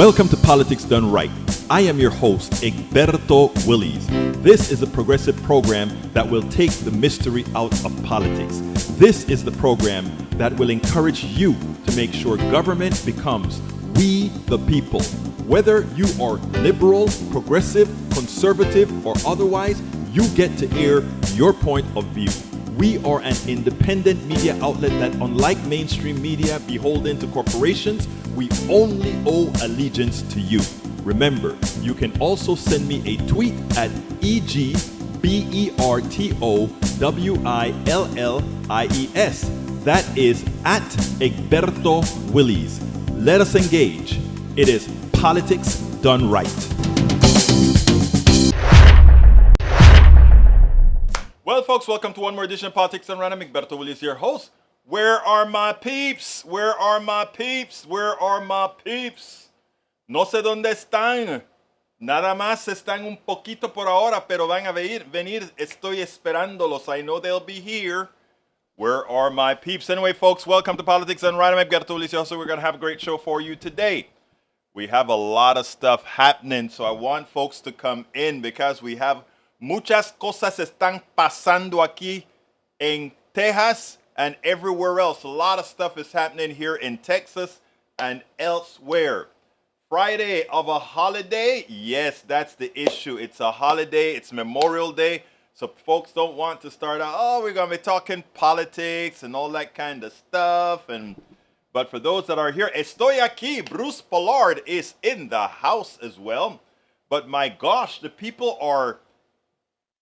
Welcome to Politics Done Right. I am your host, Egberto Willies. This is a progressive program that will take the mystery out of politics. This is the program that will encourage you to make sure government becomes we the people. Whether you are liberal, progressive, conservative, or otherwise, you get to air your point of view. We are an independent media outlet that, unlike mainstream media beholden to corporations, we only owe allegiance to you. Remember, you can also send me a tweet at EGBERTOWILLIES. That is at Egberto Willies. Let us engage. It is Politics Done Right. Well, folks, welcome to one more edition of Politics Done Right. I'm Egberto Willies, your host. Where are my peeps? Where are my peeps? Where are my peeps? No sé dónde están. Nada más están un poquito por ahora, pero van a venir. Estoy esperándolos. I know they'll be here. Where are my peeps? Anyway, folks, welcome to Politics Done Right. I'm Egberto Willies. Also, we're going to have a great show for you today. We have a lot of stuff happening, so I want folks to come in because we have muchas cosas están pasando aquí en Texas and everywhere else. A lot of stuff is happening here in Texas and elsewhere. Friday of a holiday? Yes, that's the issue. It's a holiday. It's Memorial Day. So folks don't want to start out, oh, we're going to be talking politics and all that kind of stuff. But for those that are here, estoy aquí. Bruce Pollard is in the house as well. But my gosh, the people are,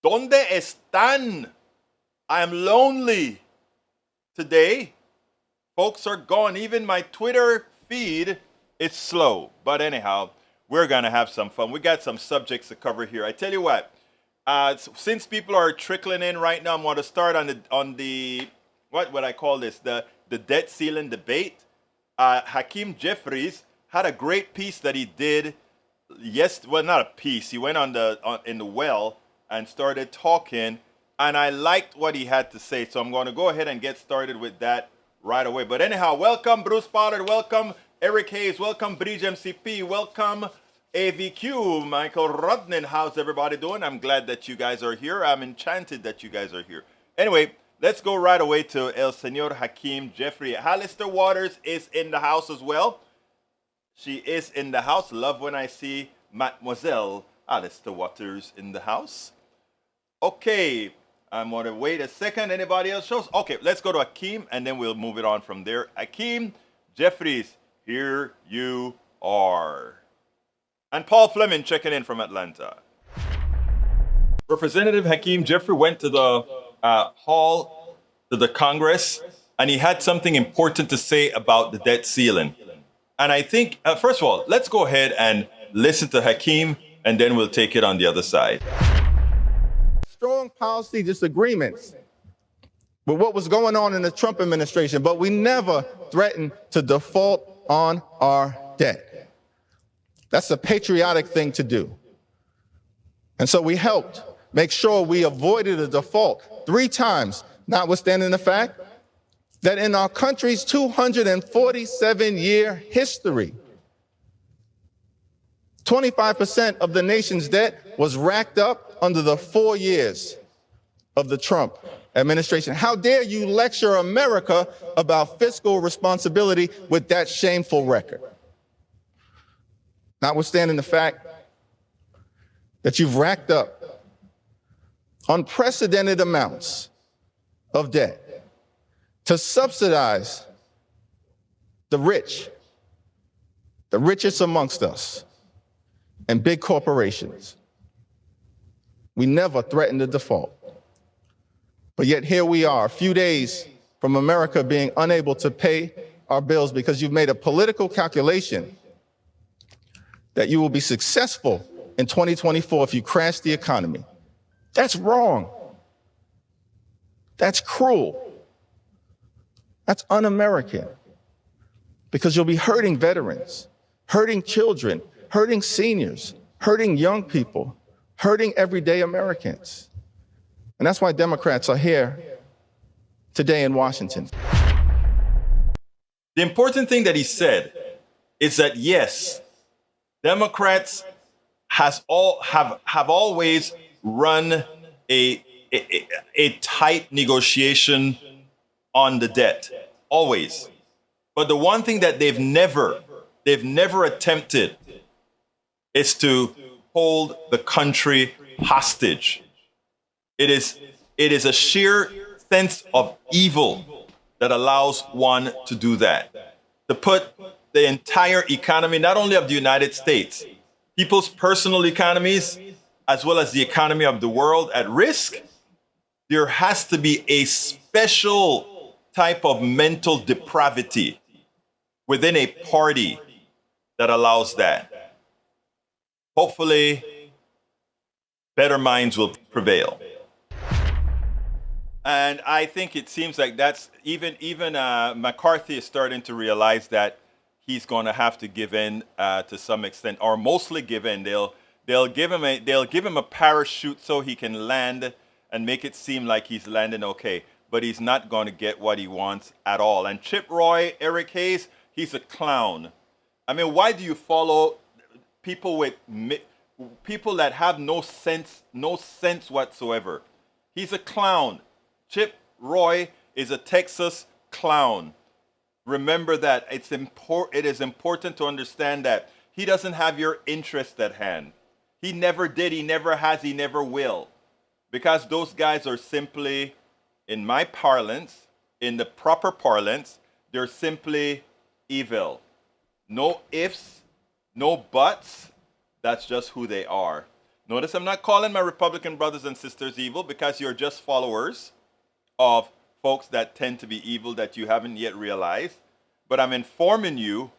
¿dónde están? I'm lonely today. Folks are gone. Even my Twitter feed is slow. But anyhow, we're going to have some fun. We got some subjects to cover here. I tell you what, since people are trickling in right now, I'm going to start on the what would I call this? The debt ceiling debate. Hakeem Jeffreys had a great piece that he did. Well, not a piece. He went in the well and started talking, and I liked what he had to say. So I'm going to go ahead and get started with that right away. But anyhow, welcome Bruce Pollard, welcome Eric Hayes, welcome Bridge MCP, welcome AVQ, Michael Rodnan. How's everybody doing? I'm glad that you guys are here. I'm enchanted that you guys are here. Anyway, let's go right away to El Señor Hakeem Jeffrey. Hollister Waters is in the house as well. She is in the house. Love when I see Mademoiselle Alistair Waters in the house. Okay, I'm going to wait a second. Anybody else shows? Okay, let's go to Hakeem, and then we'll move it on from there. Hakeem Jeffreys, here you are. And Paul Fleming checking in from Atlanta. Representative Hakeem Jeffrey went to the hall, to the Congress, and he had something important to say about the debt ceiling. And I think, first of all, let's go ahead and listen to Hakeem, and then we'll take it on the other side. Strong policy disagreements with what was going on in the Trump administration, but we never threatened to default on our debt. That's a patriotic thing to do. And so we helped make sure we avoided a default 3 times, notwithstanding the fact that in our country's 247-year history, 25% of the nation's debt was racked up under the 4 years of the Trump administration. How dare you lecture America about fiscal responsibility with that shameful record? Notwithstanding the fact that you've racked up unprecedented amounts of debt to subsidize the rich, the richest amongst us, and big corporations. We never threatened a default. But yet here we are, a few days from America being unable to pay our bills because you've made a political calculation that you will be successful in 2024 if you crash the economy. That's wrong. That's cruel. That's un-American. Because you'll be hurting veterans, hurting children, hurting seniors, hurting young people, hurting everyday Americans. And that's why Democrats are here today in Washington. The important thing that he said is that, yes, Democrats have always run a tight negotiation on the debt, always. But the one thing that they've never attempted is to hold the country hostage. It is a sheer sense of evil that allows one to do that. To put the entire economy, not only of the United States, people's personal economies, as well as the economy of the world at risk, there has to be a special type of mental depravity within a party that allows that. Hopefully, better minds will prevail. And I think it seems like that's even McCarthy is starting to realize that he's going to have to give in to some extent, or mostly give in. They'll give him a parachute so he can land and make it seem like he's landing okay, but he's not going to get what he wants at all. And Chip Roy, Eric Hayes, he's a clown. I mean, why do you follow people that have no sense whatsoever? He's a clown. Chip Roy is a Texas clown. Remember that. It is important to understand that he doesn't have your interest at hand. He never did, he never has, he never will. Because those guys are simply, in my parlance, in the proper parlance, they're simply evil. No ifs, no buts. That's just who they are. Notice I'm not calling my Republican brothers and sisters evil, because you're just followers of folks that tend to be evil that you haven't yet realized. But I'm informing you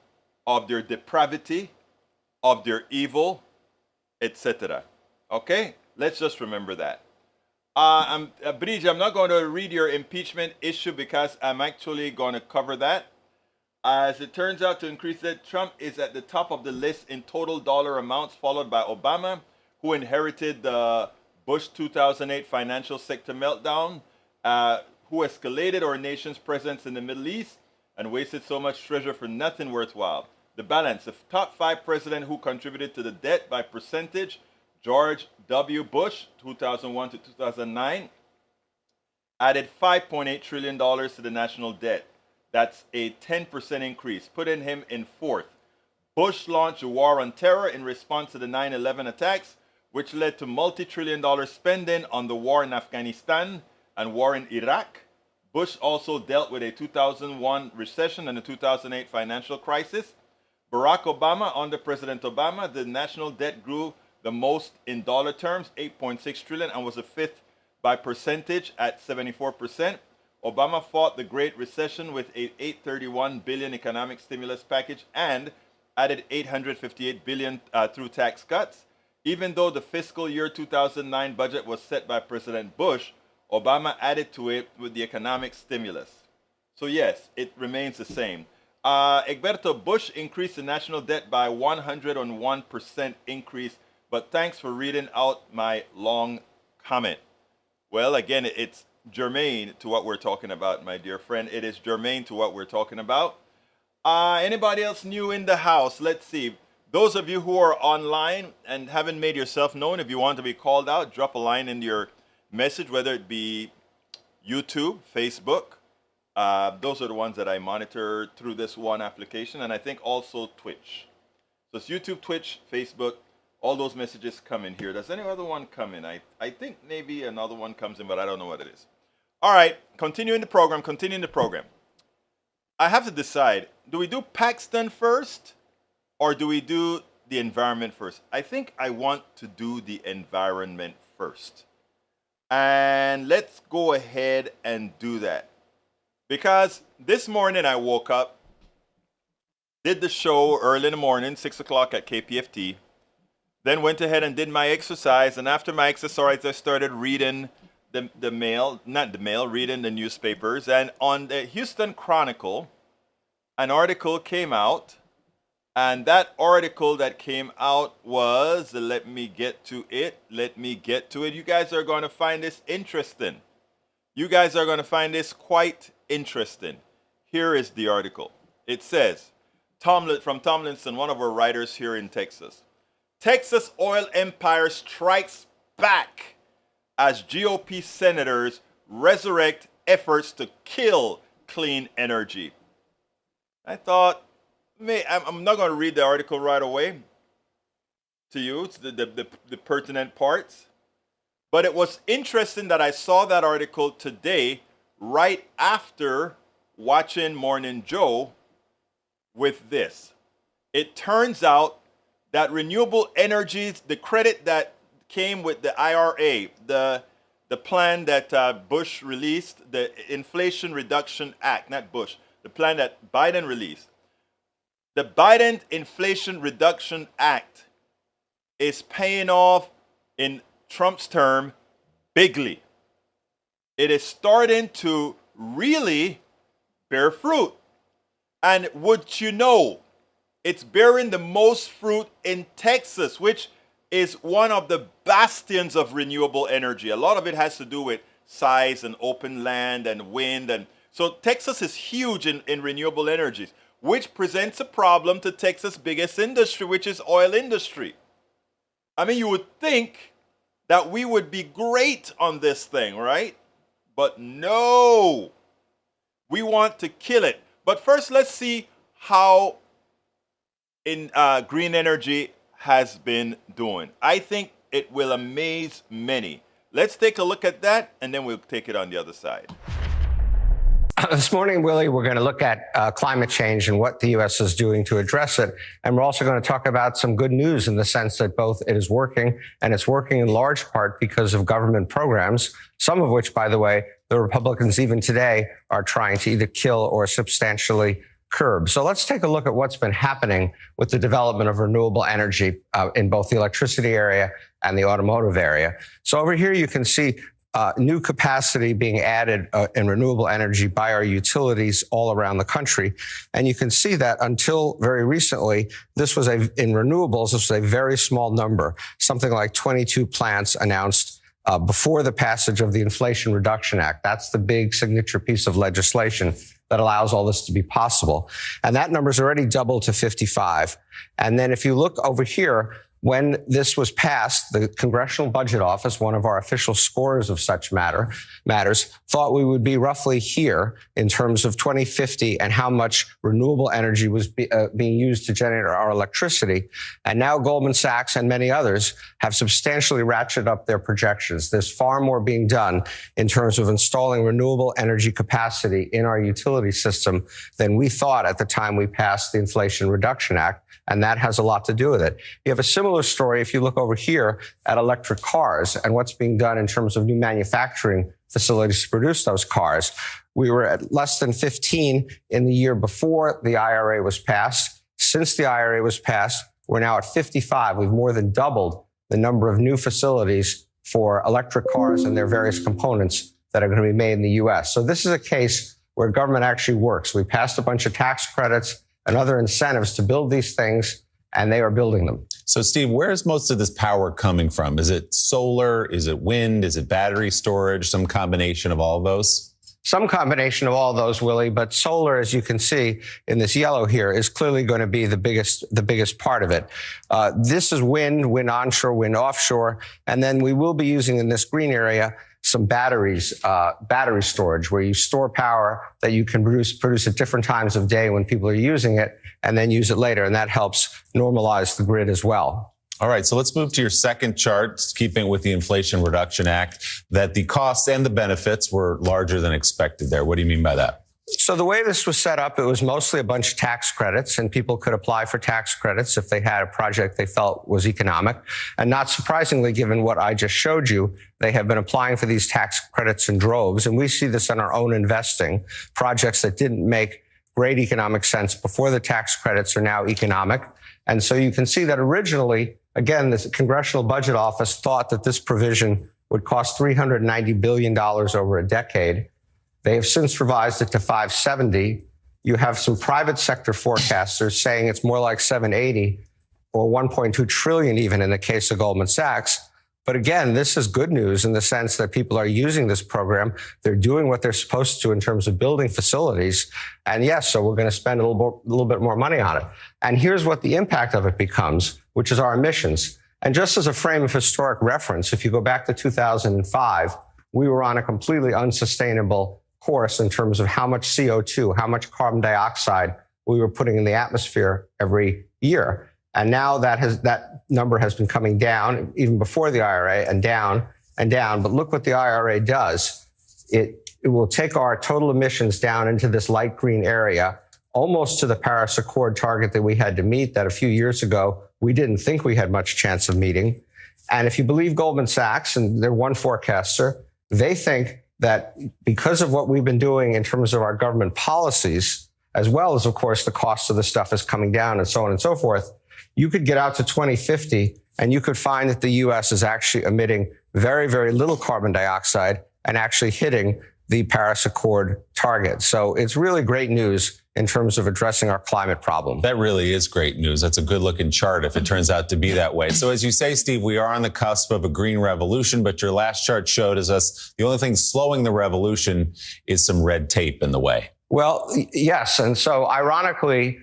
of their depravity, of their evil, etc. Okay? Let's just remember that. Bridge, I'm not going to read your impeachment issue because I'm actually going to cover that. As it turns out, to increase that, Trump is at the top of the list in total dollar amounts, followed by Obama, who inherited the Bush 2008 financial sector meltdown, who escalated our nation's presence in the Middle East and wasted so much treasure for nothing worthwhile. The balance, the top 5 president who contributed to the debt by percentage: George W. Bush, 2001 to 2009, added $5.8 trillion to the national debt. That's a 10% increase, putting him in 4th. Bush launched a war on terror in response to the 9/11 attacks, which led to multi-trillion-dollar spending on the war in Afghanistan and war in Iraq. Bush also dealt with a 2001 recession and a 2008 financial crisis. Barack Obama, under President Obama, the national debt grew the most in dollar terms, 8.6 trillion, and was the 5th by percentage at 74%. Obama fought the Great Recession with a $831 billion economic stimulus package and added $858 billion through tax cuts. Even though the fiscal year 2009 budget was set by President Bush, Obama added to it with the economic stimulus. So yes, it remains the same. Egberto, Bush increased the national debt by 101% increase, but thanks for reading out my long comment. Well, again, it's germane to what we're talking about, my dear friend. It is germane to what we're talking about. Anybody else new in the house? Let's see. Those of you who are online and haven't made yourself known, if you want to be called out, drop a line in your message, whether it be YouTube, Facebook. Those are the ones that I monitor through this one application, and I think also Twitch. So it's YouTube, Twitch, Facebook. All those messages come in here. Does any other one come in? I think maybe another one comes in, but I don't know what it is. All right, continuing the program. I have to decide, do we do Paxton first or do we do the environment first? I think I want to do the environment first. And let's go ahead and do that. Because this morning I woke up, did the show early in the morning, 6 o'clock at KPFT, then went ahead and did my exercise. And after my exercise, I started reading reading the newspapers. And on the Houston Chronicle, an article came out. And that article that came out was, let me get to it. You guys are going to find this interesting. You guys are going to find this quite interesting. Here is the article. It says, from Tomlinson, one of our writers here in Texas. Texas oil empire strikes back as GOP senators resurrect efforts to kill clean energy. I thought, I'm not going to read the article right away to you. It's the pertinent parts. But it was interesting that I saw that article today right after watching Morning Joe with this. It turns out that renewable energies, the credit that came with the IRA, the plan that Bush released, the Inflation Reduction Act, not Bush, the plan that Biden released. The Biden Inflation Reduction Act is paying off, in Trump's term, bigly. It is starting to really bear fruit. And would you know, it's bearing the most fruit in Texas, which is one of the bastions of renewable energy. A lot of it has to do with size and open land and wind. And so Texas is huge in renewable energies, which presents a problem to Texas' biggest industry, which is oil industry. I mean, you would think that we would be great on this thing, right? But no, we want to kill it. But first, let's see how green energy has been doing. I think it will amaze many. Let's take a look at that, and then we'll take it on the other side. This morning, Willie, we're going to look at climate change and what the U.S. is doing to address it. And we're also going to talk about some good news in the sense that both it is working, and it's working in large part because of government programs, some of which, by the way, the Republicans even today are trying to either kill or substantially curb. So let's take a look at what's been happening with the development of renewable energy in both the electricity area and the automotive area. So over here, you can see new capacity being added in renewable energy by our utilities all around the country. And you can see that until very recently, this was in renewables, this was a very small number, something like 22 plants announced before the passage of the Inflation Reduction Act. That's the big signature piece of legislation that allows all this to be possible. And that number's already doubled to 55. And then if you look over here, when this was passed, the Congressional Budget Office, one of our official scorers of such matters, thought we would be roughly here in terms of 2050 and how much renewable energy was being used to generate our electricity. And now Goldman Sachs and many others have substantially ratcheted up their projections. There's far more being done in terms of installing renewable energy capacity in our utility system than we thought at the time we passed the Inflation Reduction Act. And that has a lot to do with it. You have a similar story if you look over here at electric cars and what's being done in terms of new manufacturing facilities to produce those cars. We were at less than 15 in the year before the IRA was passed. Since the IRA was passed, we're now at 55. We've more than doubled the number of new facilities for electric cars and their various components that are going to be made in the U.S. So this is a case where government actually works. We passed a bunch of tax credits and other incentives to build these things, and they are building them. So, Steve, where is most of this power coming from? Is it solar? Is it wind? Is it battery storage? Some combination of all of those? Some combination of all of those, Willie, but solar, as you can see in this yellow here, is clearly going to be the biggest part of it. This is wind onshore, wind offshore, and then we will be using in this green area some batteries, battery storage, where you store power that you can produce at different times of day when people are using it, and then use it later. And that helps normalize the grid as well. All right, so let's move to your second chart, keeping with the Inflation Reduction Act, that the costs and the benefits were larger than expected there. What do you mean by that? So the way this was set up, it was mostly a bunch of tax credits, and people could apply for tax credits if they had a project they felt was economic. And not surprisingly, given what I just showed you, they have been applying for these tax credits in droves. And we see this in our own investing. Projects that didn't make great economic sense before the tax credits are now economic. And so you can see that originally, again, the Congressional Budget Office thought that this provision would cost $390 billion over a decade. They have since revised it to 570. You have some private sector forecasters saying it's more like 780 or 1.2 trillion even in the case of Goldman Sachs. But again, this is good news in the sense that people are using this program. They're doing what they're supposed to in terms of building facilities. And yes, so we're going to spend a little bit more money on it. And here's what the impact of it becomes, which is our emissions. And just as a frame of historic reference, if you go back to 2005, we were on a completely unsustainable course in terms of how much CO2, how much carbon dioxide we were putting in the atmosphere every year. And now that number has been coming down even before the IRA and down and down. But look what the IRA does. It will take our total emissions down into this light green area, almost to the Paris Accord target that we had to meet that a few years ago we didn't think we had much chance of meeting. And if you believe Goldman Sachs, and they're one forecaster, they think that because of what we've been doing in terms of our government policies, as well as, of course, the cost of the stuff is coming down and so on and so forth, you could get out to 2050 and you could find that the U.S. is actually emitting very, very little carbon dioxide and actually hitting the Paris Accord target. So it's really great news in terms of addressing our climate problem. That really is great news. That's a good looking chart if it turns out to be that way. So as you say, Steve, we are on the cusp of a green revolution, but your last chart showed us the only thing slowing the revolution is some red tape in the way. Well, yes. And so ironically,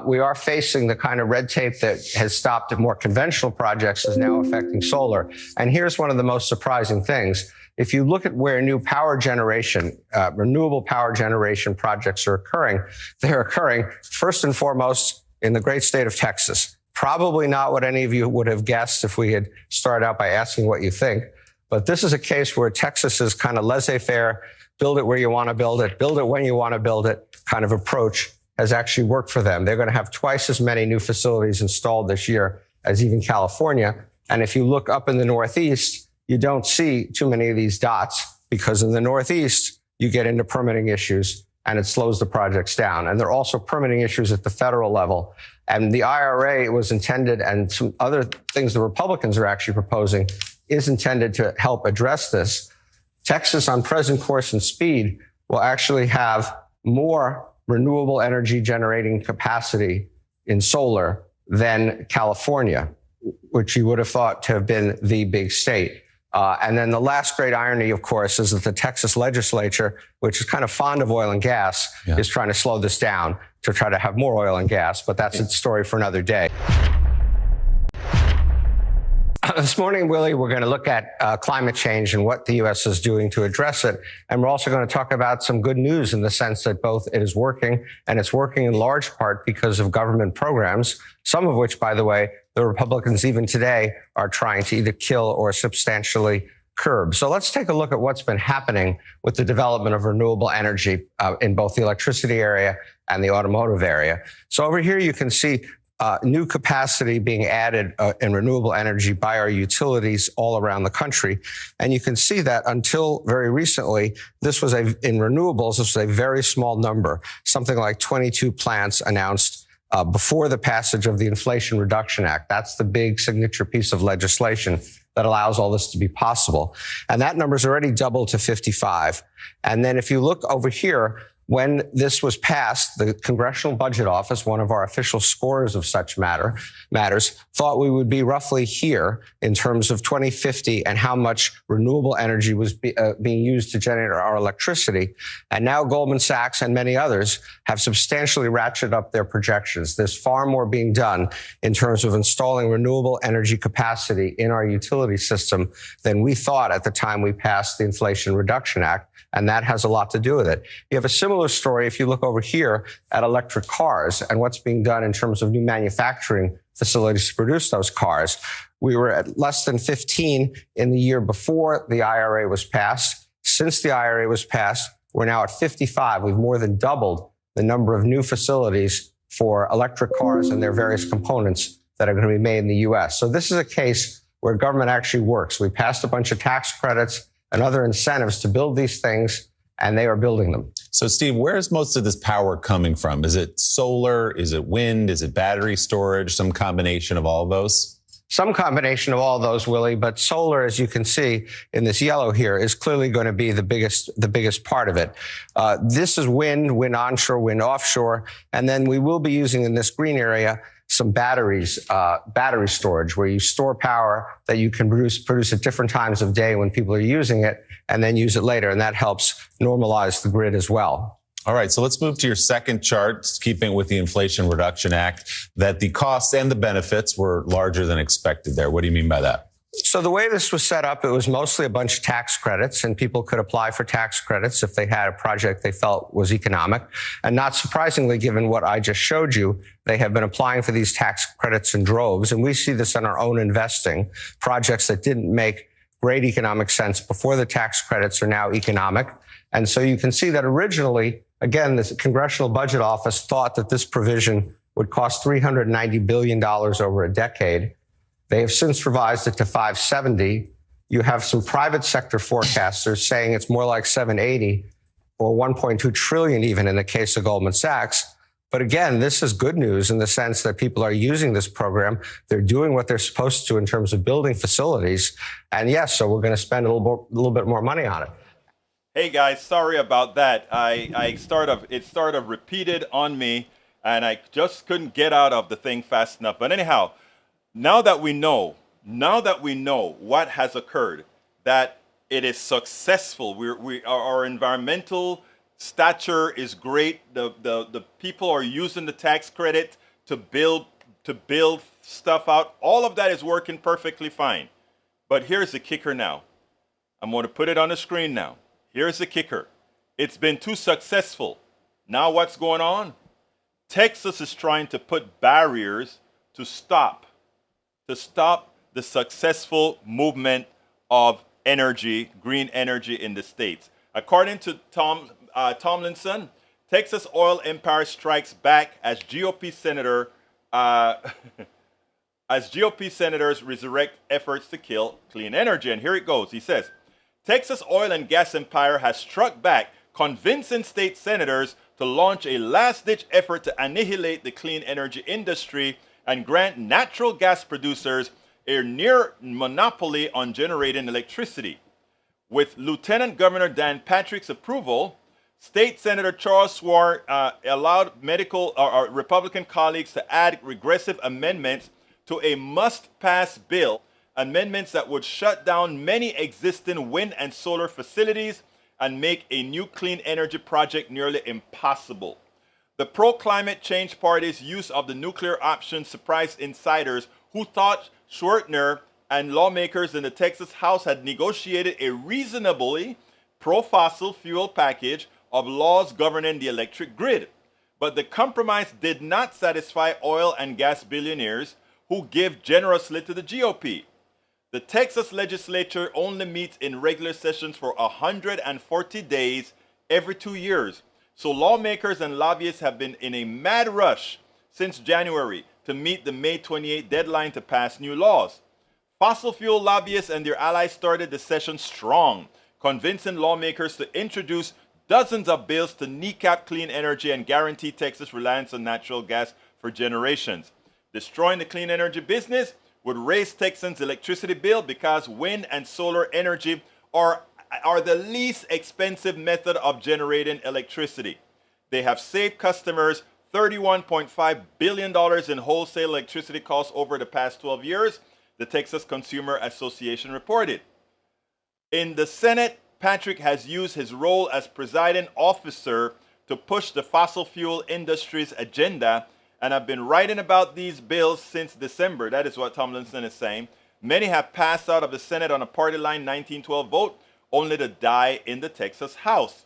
we are facing the kind of red tape that has stopped more conventional projects is now affecting solar. And here's one of the most surprising things. If you look at where new power generation, renewable power generation projects are occurring, they're occurring first and foremost in the great state of Texas. Probably not what any of you would have guessed if we had started out by asking what you think. But this is a case where Texas is kind of laissez-faire, build it where you want to build it when you want to build it kind of approach has actually worked for them. They're going to have twice as many new facilities installed this year as even California. And if you look up in the Northeast, you don't see too many of these dots because in the Northeast, you get into permitting issues and it slows the projects down. And there are also permitting issues at the federal level. And the IRA was intended, and some other things the Republicans are actually proposing, is intended to help address this. Texas, on present course and speed, will actually have more renewable energy generating capacity in solar than California, which you would have thought to have been the big state. And then the last great irony, of course, is that the Texas legislature, which is kind of fond of oil and gas, is trying to slow this down to try to have more oil and gas. But that's a story for another day. This morning, Willie, we're going to look at climate change and what the U.S. is doing to address it. And we're also going to talk about some good news in the sense that both it is working, and it's working in large part because of government programs, some of which, by the way, the Republicans even today are trying to either kill or substantially curb. So let's take a look at what's been happening with the development of renewable energy in both the electricity area and the automotive area. So over here, you can see new capacity being added in renewable energy by our utilities all around the country. And you can see that until very recently, this was in renewables, this was a very small number, something like 22 plants announced before the passage of the Inflation Reduction Act. That's the big signature piece of legislation that allows all this to be possible. And that number's already doubled to 55. And then if you look over here, when this was passed, the Congressional Budget Office, one of our official scorers of such matters, thought we would be roughly here in terms of 2050 and how much renewable energy was being used to generate our electricity. And now Goldman Sachs and many others have substantially ratcheted up their projections. There's far more being done in terms of installing renewable energy capacity in our utility system than we thought at the time we passed the Inflation Reduction Act. And that has a lot to do with it. You have a similar story if you look over here at electric cars and what's being done in terms of new manufacturing facilities to produce those cars. We were at less than 15 in the year before the IRA was passed. Since the IRA was passed, we're now at 55. We've more than doubled the number of new facilities for electric cars and their various components that are going to be made in the U.S. So this is a case where government actually works. We passed a bunch of tax credits and other incentives to build these things, and they are building them. So, Steve, where is most of this power coming from? Is it solar? Is it wind? Is it battery storage? Some combination of all of those? Some combination of all those, Willie, but solar, as you can see in this yellow here, is clearly going to be the biggest part of it. This is wind onshore, wind offshore, and then we will be using in this green area some batteries, battery storage, where you store power that you can produce at different times of day when people are using it, and then use it later. And that helps normalize the grid as well. All right, so let's move to your second chart, keeping with the Inflation Reduction Act, that the costs and the benefits were larger than expected there. What do you mean by that? So the way this was set up, it was mostly a bunch of tax credits, and people could apply for tax credits if they had a project they felt was economic. And not surprisingly, given what I just showed you, they have been applying for these tax credits in droves. And we see this in our own investing. Projects that didn't make great economic sense before the tax credits are now economic. And so you can see that originally, again, the Congressional Budget Office thought that this provision would cost $390 billion over a decade. They have since revised it to 570. You have some private sector forecasters saying it's more like 780 or 1.2 trillion even in the case of Goldman Sachs. But again, this is good news in the sense that people are using this program. They're doing what they're supposed to in terms of building facilities. And yes, so we're going to spend a little bit more money on it. Hey guys, sorry about that. It started repeated on me, and I just couldn't get out of the thing fast enough. But anyhow, now that we know what has occurred, that it is successful, our environmental stature is great. The people are using the tax credit to build stuff out. All of that is working perfectly fine. But here's the kicker now. I'm going to put it on the screen now. Here's the kicker. It's been too successful. Now what's going on? Texas is trying to put barriers to stop the successful movement of energy, green energy in the states. According to Tomlinson, Texas oil empire strikes back as GOP senators resurrect efforts to kill clean energy. And here it goes. He says, Texas oil and gas empire has struck back, convincing state senators to launch a last-ditch effort to annihilate the clean energy industry and grant natural gas producers a near monopoly on generating electricity. With Lieutenant Governor Dan Patrick's approval, State Senator Charles Swart allowed Republican colleagues to add regressive amendments to a must-pass bill, amendments that would shut down many existing wind and solar facilities and make a new clean energy project nearly impossible. The pro-climate change party's use of the nuclear option surprised insiders who thought Schwertner and lawmakers in the Texas House had negotiated a reasonably pro-fossil fuel package of laws governing the electric grid. But the compromise did not satisfy oil and gas billionaires who give generously to the GOP. The Texas legislature only meets in regular sessions for 140 days every 2 years. So lawmakers and lobbyists have been in a mad rush since January to meet the May 28 deadline to pass new laws. Fossil fuel lobbyists and their allies started the session strong, convincing lawmakers to introduce dozens of bills to kneecap clean energy and guarantee Texas reliance on natural gas for generations. Destroying the clean energy business would raise Texans' electricity bill because wind and solar energy are the least expensive method of generating electricity. They have saved customers $31.5 billion in wholesale electricity costs over the past 12 years, the Texas Consumer Association reported. In the Senate, Patrick has used his role as presiding officer to push the fossil fuel industry's agenda, and have been writing about these bills since December. That is what Tomlinson is saying. Many have passed out of the Senate on a party line 1912 vote, only to die in the Texas House.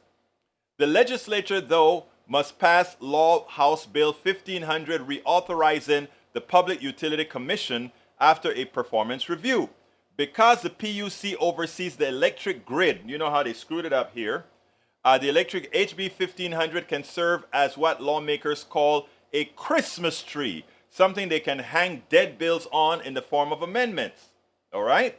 The legislature, though, must pass Law House Bill 1500 reauthorizing the Public Utility Commission after a performance review. Because the PUC oversees the electric grid, you know how they screwed it up here, the electric HB 1500 can serve as what lawmakers call a Christmas tree, something they can hang dead bills on in the form of amendments. All right?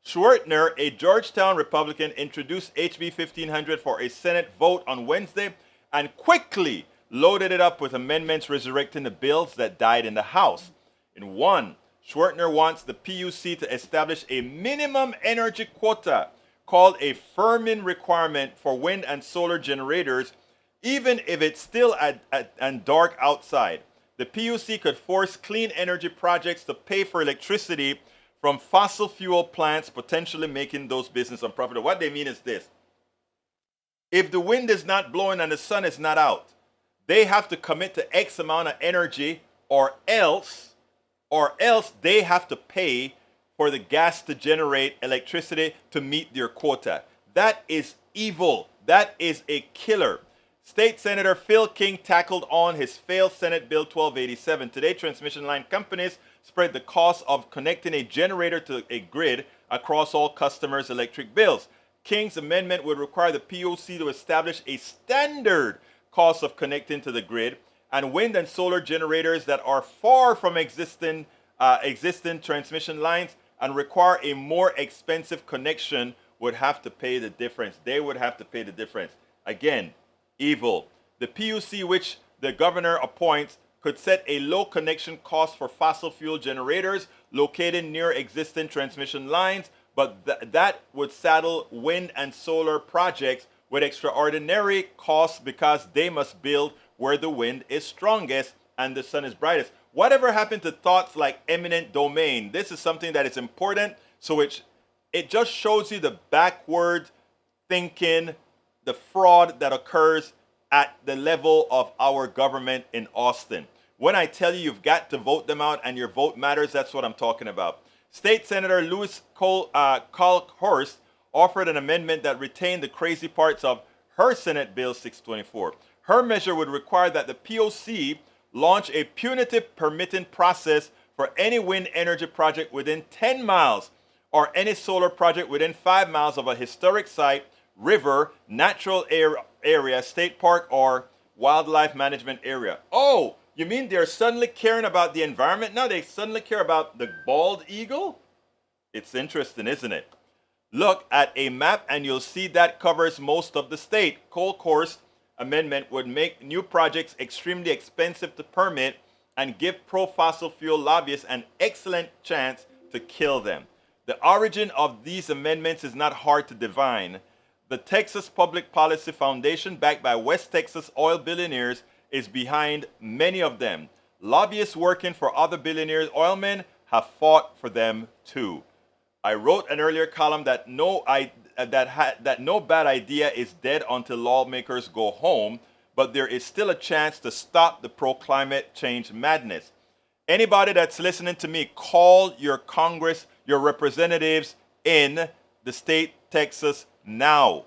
Schwertner, a Georgetown Republican, introduced HB 1500 for a Senate vote on Wednesday and quickly loaded it up with amendments resurrecting the bills that died in the House. In one, Schwertner wants the PUC to establish a minimum energy quota called a firming requirement for wind and solar generators, even if it's still and dark outside. The PUC could force clean energy projects to pay for electricity from fossil fuel plants, potentially making those business unprofitable. What they mean is this. If the wind is not blowing and the sun is not out, they have to commit to X amount of energy, or else they have to pay for the gas to generate electricity to meet their quota. That is evil. That is a killer. State Senator Phil King tackled on his failed Senate Bill 1287. Today, transmission line companies spread the cost of connecting a generator to a grid across all customers' electric bills. King's amendment would require the PUC to establish a standard cost of connecting to the grid, and wind and solar generators that are far from existing transmission lines and require a more expensive connection would have to pay the difference. They would have to pay the difference. Again, evil. The PUC, which the governor appoints, could set a low connection cost for fossil fuel generators located near existing transmission lines, but that would saddle wind and solar projects with extraordinary costs because they must build where the wind is strongest and the sun is brightest. Whatever happened to thoughts like eminent domain? This is something that is important. So it just shows you the backward thinking, the fraud that occurs at the level of our government in Austin. When I tell you you've got to vote them out and your vote matters, that's what I'm talking about. State Senator Louis Colhurst offered an amendment that retained the crazy parts of her Senate Bill 624. Her measure would require that the POC launch a punitive permitting process for any wind energy project within 10 miles or any solar project within 5 miles of a historic site, river, natural area, state park, or wildlife management area. Oh, you mean they're suddenly caring about the environment now? They suddenly care about the bald eagle? It's interesting, isn't it? Look at a map and you'll see that covers most of the state. Colhurst's amendment would make new projects extremely expensive to permit and give pro-fossil fuel lobbyists an excellent chance to kill them. The origin of these amendments is not hard to divine. The Texas Public Policy Foundation, backed by West Texas oil billionaires, is behind many of them. Lobbyists working for other billionaires, oilmen, have fought for them too. I wrote an earlier column that no bad idea is dead until lawmakers go home, but there is still a chance to stop the pro-climate change madness. Anybody that's listening to me, call your Congress, your representatives in the state Texas now.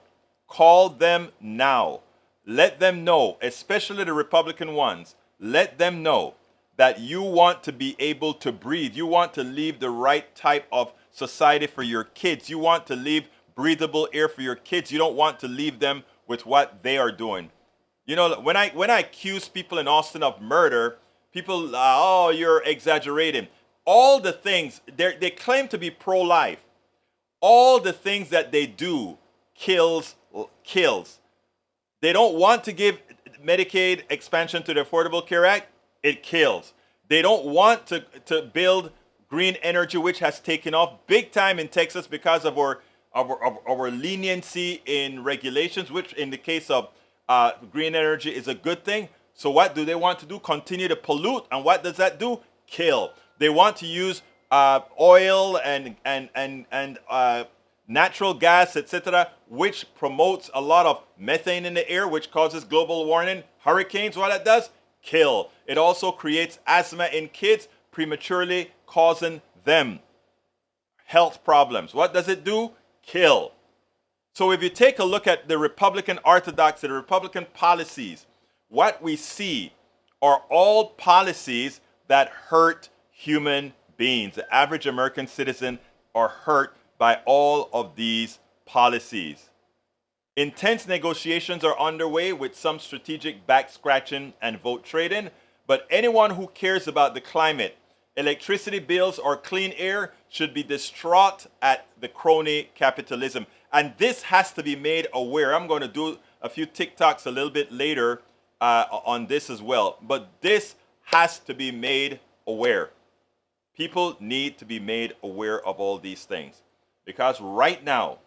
Call them now. Let them know, especially the Republican ones, let them know that you want to be able to breathe. You want to leave the right type of society for your kids. You want to leave breathable air for your kids. You don't want to leave them with what they are doing. You know, when I accuse people in Austin of murder, people, oh, you're exaggerating. All the things, they claim to be pro-life. All the things that they do kills. They don't want to give Medicaid expansion to the Affordable Care Act. It kills. They don't want to build green energy, which has taken off big time in Texas because of our leniency in regulations, which in the case of green energy is a good thing. So what do they want to do? Continue to pollute. And what does that do? Kill. They want to use oil and natural gas, etc., which promotes a lot of methane in the air, which causes global warming. Hurricanes, what that does? Kill. It also creates asthma in kids, prematurely causing them health problems. What does it do? Kill. So if you take a look at the Republican orthodoxy, the Republican policies, what we see are all policies that hurt human beings. The average American citizen are hurt by all of these policies. Intense negotiations are underway with some strategic back scratching and vote trading, but anyone who cares about the climate, electricity bills, or clean air should be distraught at the crony capitalism. And this has to be made aware. I'm going to do a few TikToks a little bit later on this as well. But this has to be made aware. People need to be made aware of all these things. Because right now,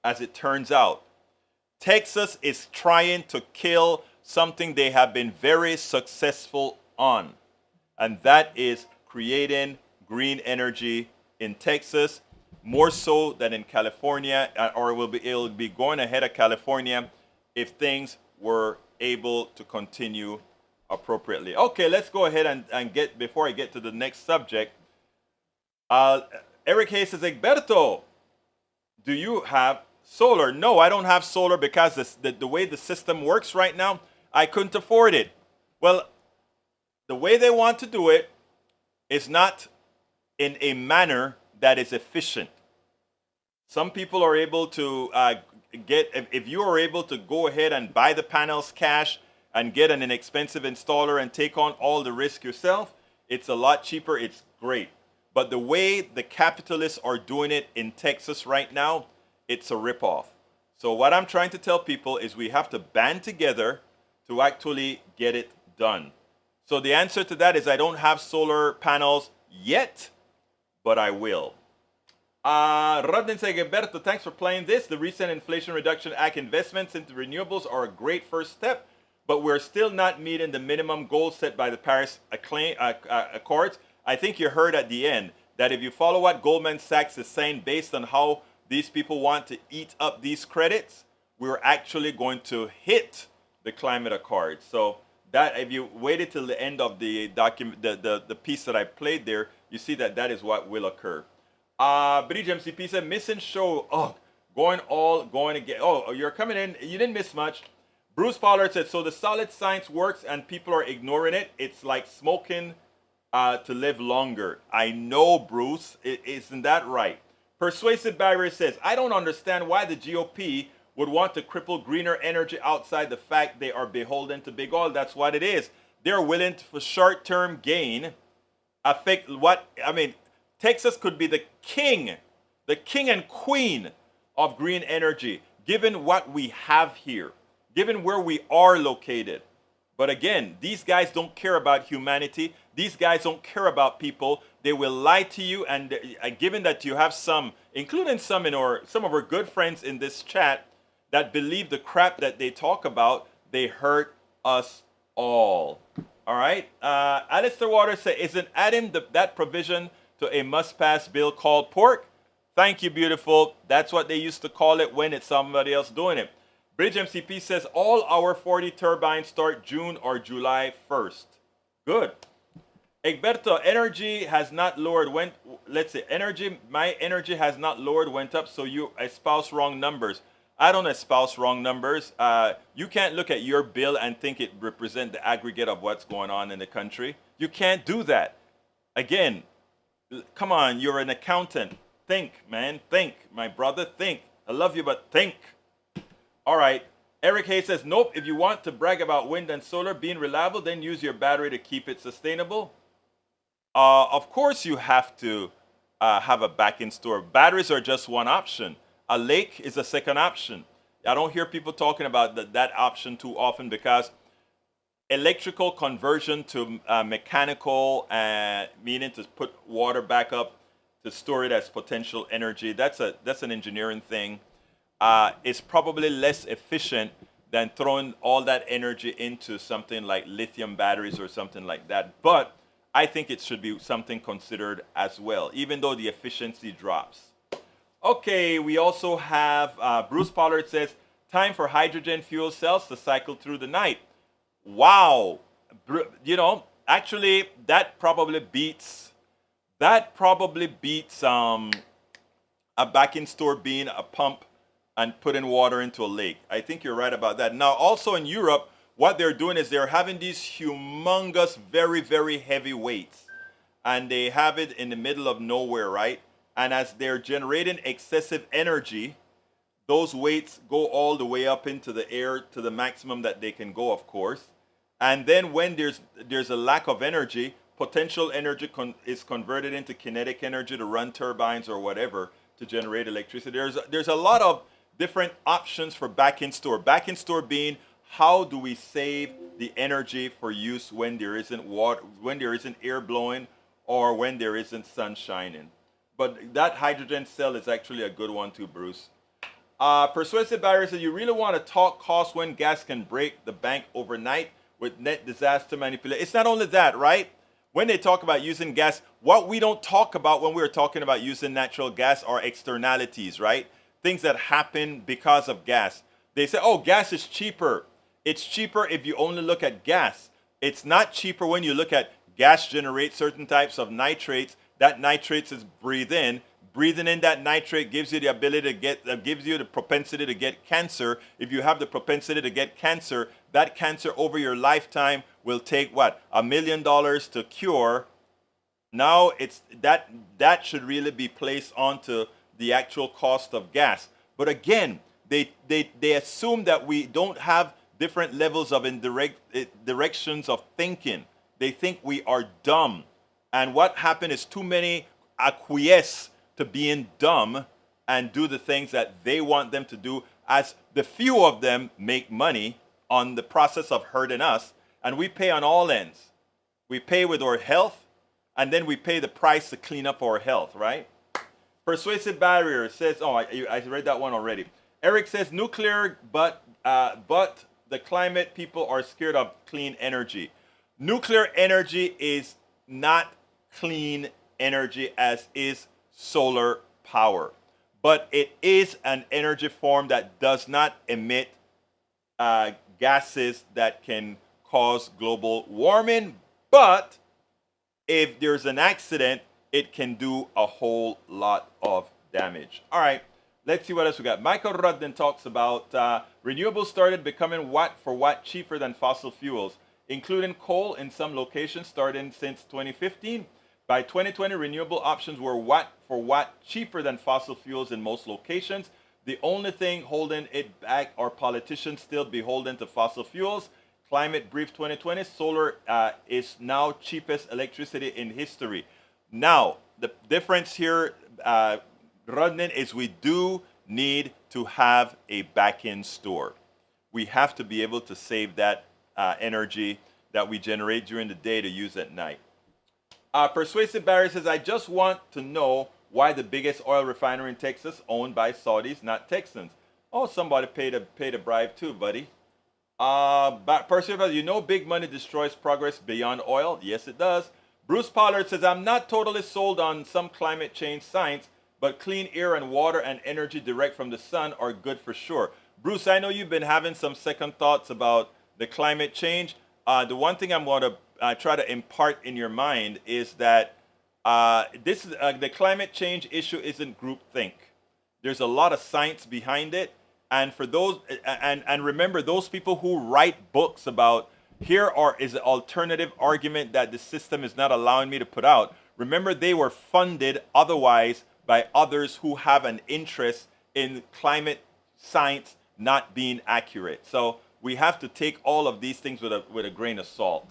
as it turns out, Texas is trying to kill something they have been very successful on. and that is creating green energy in Texas, more so than in California, or it'll be going ahead of California if things were able to continue appropriately. Okay, let's go ahead and get, before I get to the next subject. Eric Hayes says, Egberto, do you have solar? No, I don't have solar because the way the system works right now, I couldn't afford it. Well, the way they want to do it is not in a manner that is efficient. Some people are able to if you are able to go ahead and buy the panels cash and get an inexpensive installer and take on all the risk yourself, it's a lot cheaper. It's great. But the way the capitalists are doing it in Texas right now, it's a ripoff. So what I'm trying to tell people is we have to band together to actually get it done. So the answer to that is I don't have solar panels yet, but I will. Rodney Segeberto, thanks for playing this. The recent Inflation Reduction Act investments into renewables are a great first step, but we're still not meeting the minimum goals set by the Paris Accords. I think you heard at the end that if you follow what Goldman Sachs is saying based on how these people want to eat up these credits, we're actually going to hit the climate accord. So that, if you waited till the end of the document, the piece that I played there, you see that that is what will occur. Bridge MCP said, missing show. Oh, going again. Oh, you're coming in. You didn't miss much. Bruce Pollard said, so the solid science works and people are ignoring it. It's like smoking to live longer. I know, Bruce. Isn't that right? Persuasive Barrier says, I don't understand why the GOP would want to cripple greener energy outside the fact they are beholden to big oil. That's what it is. They're willing to, for short-term gain, affect what, I mean, Texas could be the king and queen of green energy, given what we have here, given where we are located. But again, these guys don't care about humanity. These guys don't care about people. They will lie to you. And given that you have some, including some of our good friends in this chat, that believe the crap that they talk about, they hurt us all. All right. Alistair Waters said, isn't adding that provision to a must-pass bill called pork? Thank you, beautiful. That's what they used to call it when it's somebody else doing it. Bridge MCP says all our 40 turbines start June or July 1st. Good. Egberto, energy has not lowered. My energy has not lowered, went up, so you espouse wrong numbers. I don't espouse wrong numbers. You can't look at your bill and think it represents the aggregate of what's going on in the country. You can't do that. Again, come on, you're an accountant. Think, man, think. My brother, think. I love you, but think. All right. Eric Hayes says, nope, if you want to brag about wind and solar being reliable, then use your battery to keep it sustainable. Of course you have to have a back-in store. Batteries are just one option. A lake is a second option. I don't hear people talking about that option too often because electrical conversion to mechanical, meaning to put water back up to store it as potential energy, that's an engineering thing. Is probably less efficient than throwing all that energy into something like lithium batteries or something like that. But I think it should be something considered as well, even though the efficiency drops. Okay, we also have Bruce Pollard says, time for hydrogen fuel cells to cycle through the night. Wow. You know, actually, that probably beats a back-in store being a pump and putting water into a lake. I think you're right about that. Now, also in Europe, what they're doing is they're having these humongous, very, very heavy weights. And they have it in the middle of nowhere, right? And as they're generating excessive energy, those weights go all the way up into the air to the maximum that they can go, of course. And then when there's a lack of energy, potential energy is converted into kinetic energy to run turbines or whatever to generate electricity. There's a lot of different options for back-in store. Back-in store being, how do we save the energy for use when there isn't water, when there isn't air blowing, or when there isn't sun shining? But that hydrogen cell is actually a good one too, Bruce. Persuasive Barrier says, you really want to talk cost when gas can break the bank overnight with net disaster manipulation. It's not only that, right? when they talk about using gas, what we don't talk about when we're talking about using natural gas are externalities, right? Things that happen because of gas. They say, oh, gas is cheaper. It's cheaper if you only look at gas. It's not cheaper when you look at gas generates certain types of nitrates. That nitrates is breathed in. Breathing in that nitrate gives you the ability to get, gives you the propensity to get cancer. If you have the propensity to get cancer, that cancer over your lifetime will take what? $1 million to cure. Now it's that should really be placed onto the actual cost of gas. But again, they assume that we don't have different levels of directions of thinking. They think we are dumb. And what happened is too many acquiesce to being dumb and do the things that they want them to do, as the few of them make money on the process of hurting us, and we pay on all ends. We pay with our health, and then we pay the price to clean up our health, right? Persuasive Barrier says, oh, I read that one already. Eric says, nuclear, but the climate people are scared of clean energy. Nuclear energy is not clean energy as is solar power, but it is an energy form that does not emit gases that can cause global warming, but if there's an accident, it can do a whole lot of damage. All right, let's see what else we got. Michael Rudden talks about renewables started becoming watt for watt cheaper than fossil fuels, including coal in some locations starting since 2015. By 2020, renewable options were watt for watt cheaper than fossil fuels in most locations. The only thing holding it back are politicians still beholden to fossil fuels. Climate Brief 2020, solar is now cheapest electricity in history. Now, the difference here, Rodnan, is we do need to have a back-end store. We have to be able to save that energy that we generate during the day to use at night. Persuasive Barry says, I just want to know why the biggest oil refinery in Texas owned by Saudis, not Texans. Oh, somebody paid a bribe too, buddy. Persuasive Barry, you know big money destroys progress beyond oil? Yes, it does. Bruce Pollard says, I'm not totally sold on some climate change science, but clean air and water and energy direct from the sun are good for sure. Bruce, I know you've been having some second thoughts about the climate change. The one thing I'm going to try to impart in your mind is that this is the climate change issue isn't groupthink. There's a lot of science behind it, and for those and remember, those people who write books about is an alternative argument that the system is not allowing me to put out. Remember, they were funded otherwise by others who have an interest in climate science not being accurate. So we have to take all of these things with a grain of salt.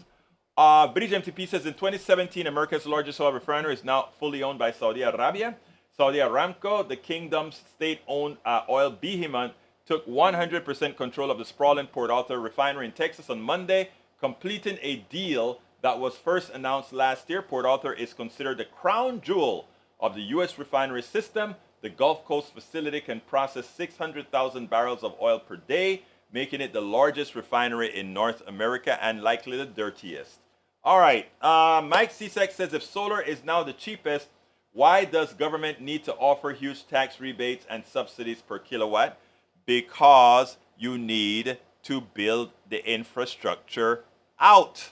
British MTP says in 2017, America's largest oil refinery is now fully owned by Saudi Arabia. Saudi Aramco, the kingdom's state-owned oil behemoth, took 100% control of the sprawling Port Arthur refinery in Texas on Monday, completing a deal that was first announced last year. Port Arthur is considered the crown jewel of the U.S. refinery system. The Gulf Coast facility can process 600,000 barrels of oil per day, making it the largest refinery in North America and likely the dirtiest. All right, Mike Cesek says if solar is now the cheapest, why does government need to offer huge tax rebates and subsidies per kilowatt? Because you need to build the infrastructure out.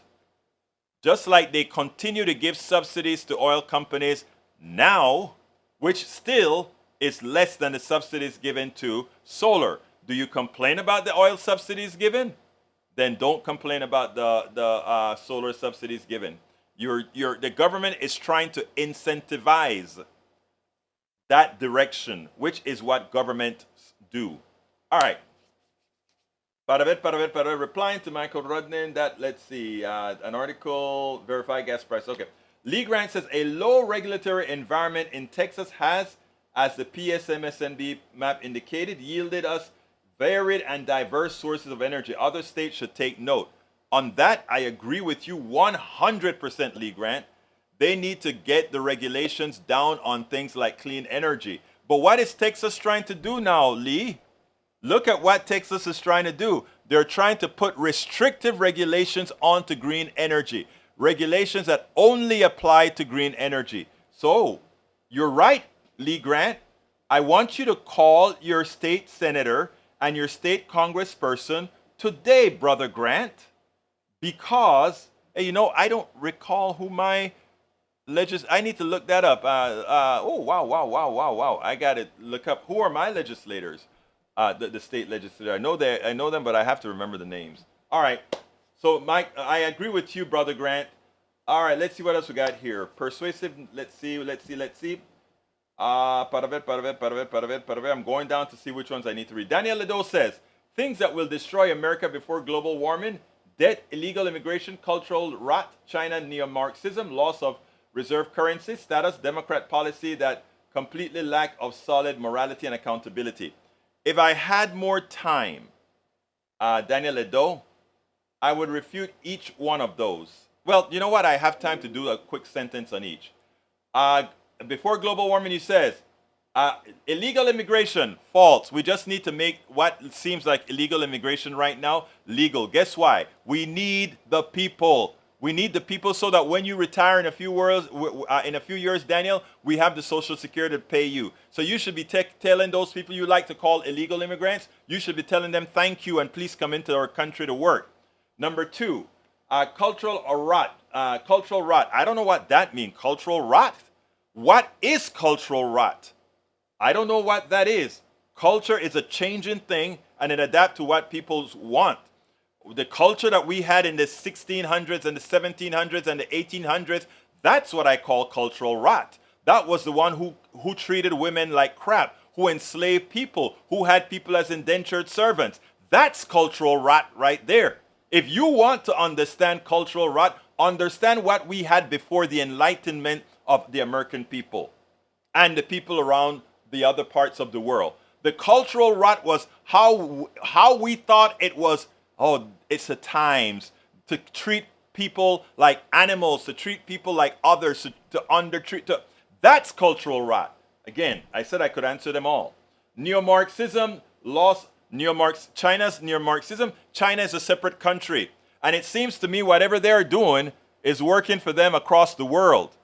Just like they continue to give subsidies to oil companies now, which still is less than the subsidies given to solar. Do you complain about the oil subsidies given? Then don't complain about the solar subsidies given. The government is trying to incentivize that direction, which is what governments do. All right. Replying to Michael Rudnin that, let's see, an article, verify gas price. Okay. Lee Grant says a low regulatory environment in Texas has, as the PSMSNB map indicated, yielded us varied and diverse sources of energy. Other states should take note. On that, I agree with you 100%, Lee Grant. They need to get the regulations down on things like clean energy. But what is Texas trying to do now, Lee? Look at what Texas is trying to do. They're trying to put restrictive regulations onto green energy. regulations that only apply to green energy. So, you're right, Lee Grant. I want you to call your state senator and your state congressperson today, Brother Grant, because, hey, you know, I don't recall who my I need to look that up. Oh, wow. I got to look up. Who are my legislators? The state legislature. I know them, but I have to remember the names. All right. So, Mike, I agree with you, Brother Grant. All right, let's see what else we got here. Persuasive. Let's see. I'm going down to see which ones I need to read. Daniel Ledo says, things that will destroy America before global warming: debt, illegal immigration, cultural rot, China, neo-Marxism, loss of reserve currency status, Democrat policy that completely lack of solid morality and accountability. If I had more time, Daniel Ledo, I would refute each one of those. Well, you know what? I have time to do a quick sentence on each. Before global warming, he says, illegal immigration, false. We just need to make what seems like illegal immigration right now legal. Guess why? We need the people. We need the people so that when you retire in a few years, Daniel, we have the Social Security to pay you. So you should be telling those people you like to call illegal immigrants, you should be telling them thank you and please come into our country to work. Number two, cultural rot. Cultural rot. I don't know what that means. Cultural rot? What is cultural rot? I don't know what that is. Culture is a changing thing and it adapts to what people want. The culture that we had in the 1600s and the 1700s and the 1800s, that's what I call cultural rot. That was the one who treated women like crap, who enslaved people, who had people as indentured servants. That's cultural rot right there. If you want to understand cultural rot, understand what we had before the Enlightenment of the American people and the people around the other parts of the world. The cultural rot was how we thought it was. Oh, it's the times to treat people like animals, to treat people like others, to undertreat. That's cultural rot. Again, I said I could answer them all. Neo-Marxism, China's neo-Marxism. China is a separate country. And it seems to me whatever they're doing is working for them across the world.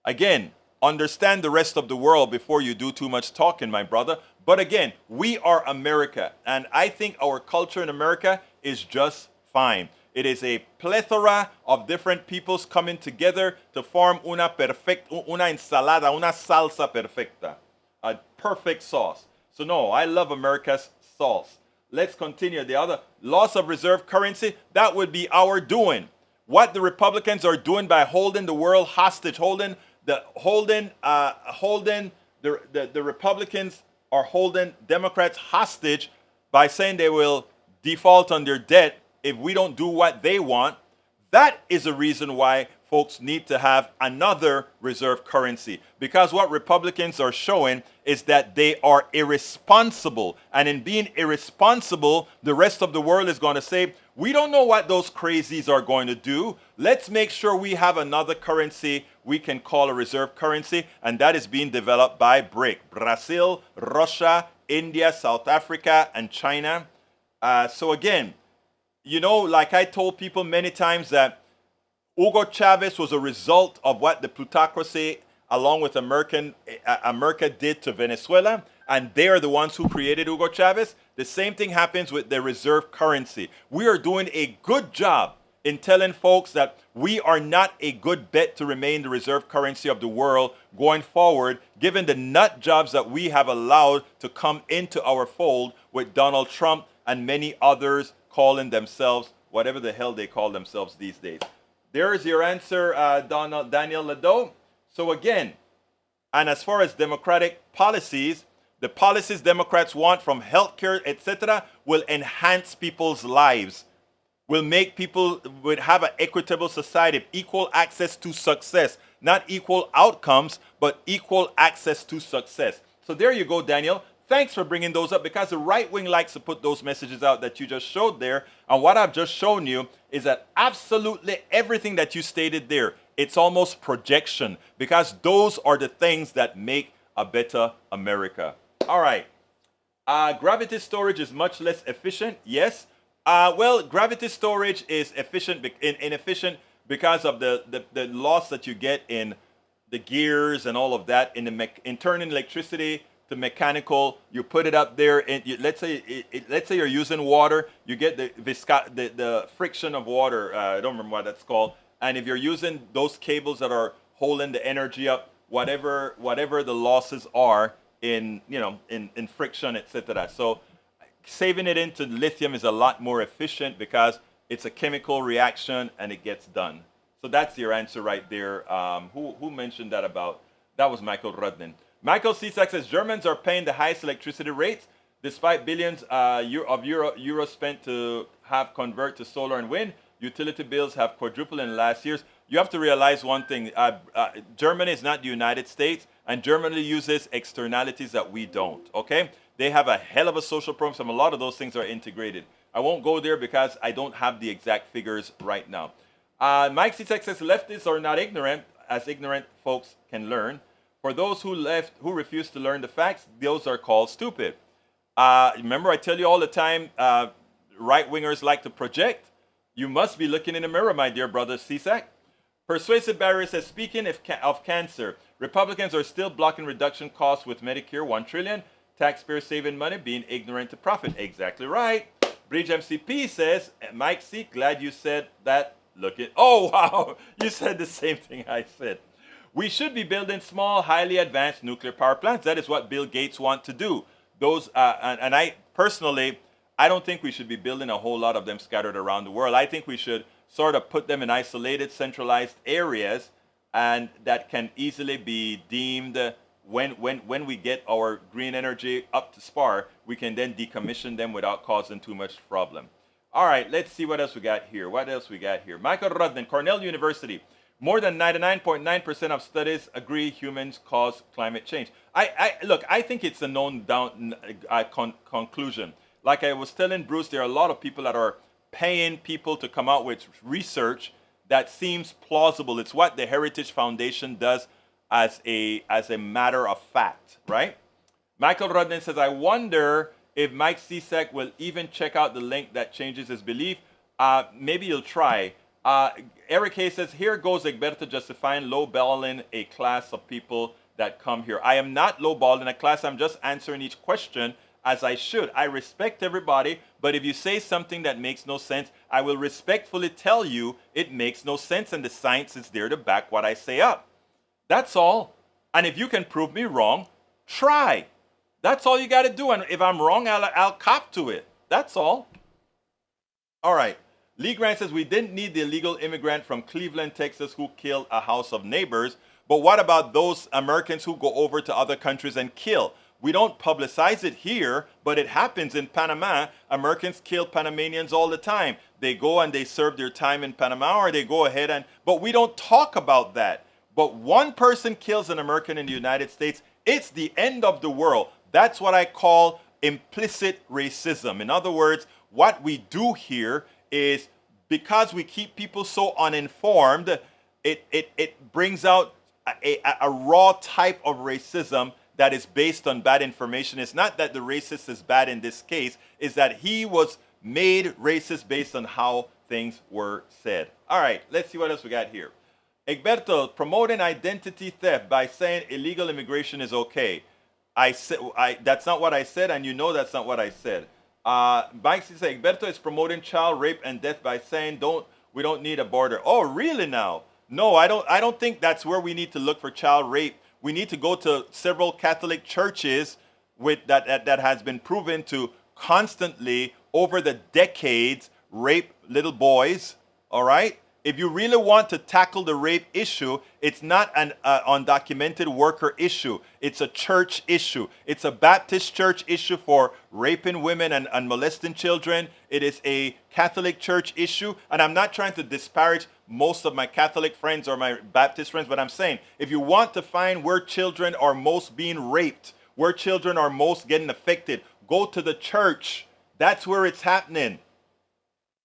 Again, understand the rest of the world before you do too much talking, my brother. But again, we are America. And I think our culture in America is just fine. It is a plethora of different peoples coming together to form una ensalada, una salsa perfecta, a perfect sauce. So no, I love America's sauce. Let's continue. The other, loss of reserve currency, that would be our doing. What the Republicans are doing by holding the world hostage, the Republicans are holding Democrats hostage by saying they will default on their debt if we don't do what they want. That is a reason why folks need to have another reserve currency, because what Republicans are showing is that they are irresponsible. And in being irresponsible, the rest of the world is going to say, we don't know what those crazies are going to do. Let's make sure we have another currency we can call a reserve currency, and that is being developed by BRIC: Brazil, Russia, India, South Africa, and China. So again, you know, like I told people many times that Hugo Chavez was a result of what the plutocracy along with America did to Venezuela, and they are the ones who created Hugo Chavez. The same thing happens with the reserve currency. We are doing a good job in telling folks that we are not a good bet to remain the reserve currency of the world going forward, given the nut jobs that we have allowed to come into our fold with Donald Trump and many others calling themselves whatever the hell they call themselves these days. There's your answer, Daniel Ledo. So again, and as far as democratic policies, the policies Democrats want from healthcare, etc., will enhance people's lives, will make people would have an equitable society, equal access to success, not equal outcomes, but equal access to success. So there you go, Daniel. Thanks for bringing those up, because the right wing likes to put those messages out that you just showed there. And what I've just shown you is that absolutely everything that you stated there, it's almost projection, because those are the things that make a better America. All right. Gravity storage is much less efficient. Yes. Well, gravity storage is inefficient because of the loss that you get in the gears and all of that, in turning electricity to mechanical. You put it up there, and let's say you're using water, you get the friction of water. I don't remember what that's called. And if you're using those cables that are holding the energy up, whatever the losses are in friction, etc. So saving it into lithium is a lot more efficient because it's a chemical reaction and it gets done. So that's your answer right there. Who mentioned that about? That was Michael Rudnin. Michael Cisak says Germans are paying the highest electricity rates despite billions of euros spent to have convert to solar and wind. Utility bills have quadrupled in the last years. You have to realize one thing. Germany is not the United States, and Germany uses externalities that we don't, okay? They have a hell of a social program. A lot of those things are integrated. I won't go there because I don't have the exact figures right now. Mike Citek says leftists are not ignorant, as ignorant folks can learn. For those who refuse to learn the facts, those are called stupid. Remember, I tell you all the time, right-wingers like to project. You must be looking in the mirror, my dear brother Cisak. Persuasive Barrier says, speaking of cancer, Republicans are still blocking reduction costs with Medicare, $1 trillion, taxpayers saving money, being ignorant to profit. Exactly right. Bridge MCP says, Mike C, glad you said that. Oh, wow, you said the same thing I said. We should be building small, highly advanced nuclear power plants. That is what Bill Gates wants to do. And I personally, I don't think we should be building a whole lot of them scattered around the world. I think we should sort of put them in isolated, centralized areas, and that can easily be deemed, when we get our green energy up to par, we can then decommission them without causing too much problem. All right, let's see what else we got here. Michael Rudnin, Cornell University. More than 99.9% of studies agree humans cause climate change. Look, I think it's a known conclusion. Like I was telling Bruce, there are a lot of people that are paying people to come out with research that seems plausible. It's what the Heritage Foundation does as a matter of fact, right? Michael Rudnin says, I wonder if Mike Cisak will even check out the link that changes his belief. Maybe you'll try. Eric Hayes says, here goes Egberto justifying lowballing a class of people that come here. I am not lowballing a class. I'm just answering each question as I should. I respect everybody, but if you say something that makes no sense, I will respectfully tell you it makes no sense, and the science is there to back what I say up. That's all. And if you can prove me wrong, try. That's all you got to do. And if I'm wrong, I'll cop to it. That's all. All right. Lee Grant says, we didn't need the illegal immigrant from Cleveland, Texas, who killed a house of neighbors. But what about those Americans who go over to other countries and kill? We don't publicize it here, but it happens in Panama. Americans kill Panamanians all the time. They go and they serve their time in Panama, or they go ahead but we don't talk about that. But one person kills an American in the United States, it's the end of the world. That's what I call implicit racism. In other words, what we do here is, because we keep people so uninformed, it brings out a raw type of racism that is based on bad information. It's not that the racist is bad in this case, it's that he was made racist based on how things were said. All right, let's see what else we got here. Egberto, promoting identity theft by saying illegal immigration is okay. That's not what I said, and you know that's not what I said. Mike says, Egberto is promoting child rape and death by saying we don't need a border. Oh, really now? No, I don't think that's where we need to look for child rape. We need to go to several Catholic churches that has been proven to constantly, over the decades, rape little boys. All right? If you really want to tackle the rape issue, it's not an undocumented worker issue. It's a church issue. It's a Baptist church issue for raping women and molesting children. It is a Catholic church issue. And I'm not trying to disparage most of my Catholic friends or my Baptist friends, but I'm saying, if you want to find where children are most being raped, where children are most getting affected, go to the church. That's where it's happening.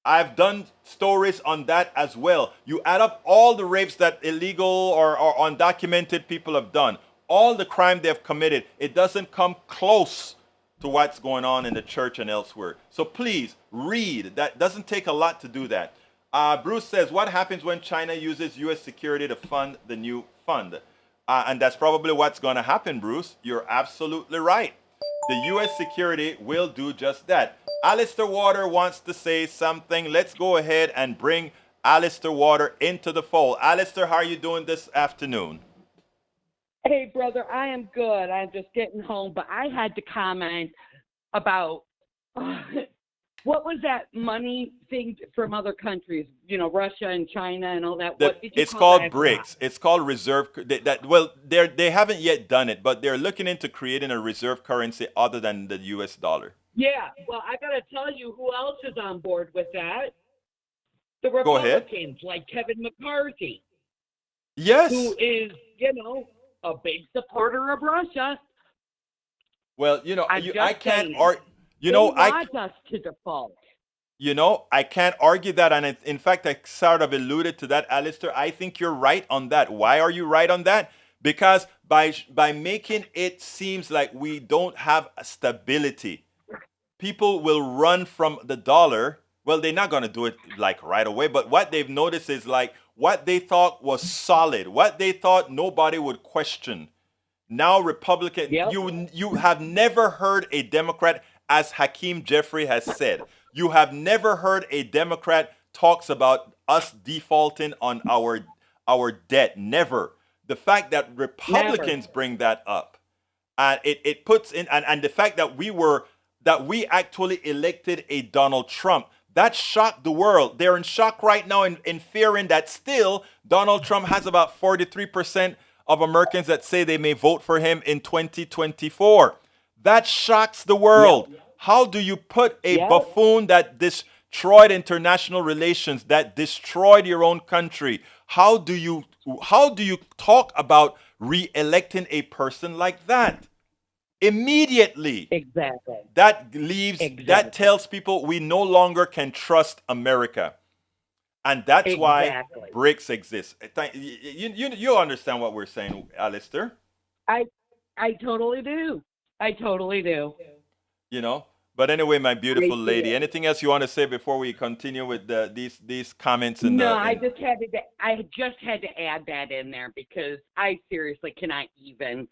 I've done stories on that as well. You add up all the rapes that illegal or undocumented people have done, all the crime they've committed, it doesn't come close to what's going on in the church and elsewhere. So please read. That doesn't take a lot to do that. Bruce says, what happens when China uses U.S. security to fund the new fund? And that's probably what's going to happen, Bruce. You're absolutely right. The U.S. security will do just that. Alistair Water wants to say something. Let's go ahead and bring Alistair Water into the fold. Alistair, how are you doing this afternoon? Hey, brother, I am good. I'm just getting home, but I had to comment about what was that money thing from other countries? You know, Russia and China and all that. What did you It's call called that? BRICS. It's called reserve. Well, they haven't yet done it, but they're looking into creating a reserve currency other than the U.S. dollar. Yeah, well, I got to tell you who else is on board with that. The Go ahead. Republicans, like Kevin McCarthy, Yes. who is, you know, a big supporter of Russia. Well, you know, I'm I just can't saying. argue. You They know, want us to default. You know, I can't argue that. And in fact, I sort of alluded to that, Alistair. I think you're right on that. Why are you right on that? Because by making it seems like we don't have a stability, people will run from the dollar. Well, they're not going to do it like right away. But what they've noticed is like what they thought was solid, what they thought nobody would question. Now, Republican, Yep. you have never heard a Democrat, as Hakeem Jeffrey has said, you have never heard a Democrat talks about us defaulting on our debt. Never. The fact that Republicans bring that up, and it puts in, and the fact that we actually elected a Donald Trump, that shocked the world. They're in shock right now in fearing that still Donald Trump has about 43% of Americans that say they may vote for him in 2024. That shocks the world. Yep. How do you put a Yep. buffoon that destroyed international relations, that destroyed your own country? How do you talk about re-electing a person like that? Immediately. Exactly. That leaves that Exactly. tells people we no longer can trust America. And that's why Exactly. BRICS exists. You understand what we're saying, Alistair? I totally do. I totally do. You know. But anyway, my beautiful I lady, do. anything else you want to say before we continue with these comments? I just had to add that in there because I seriously cannot even.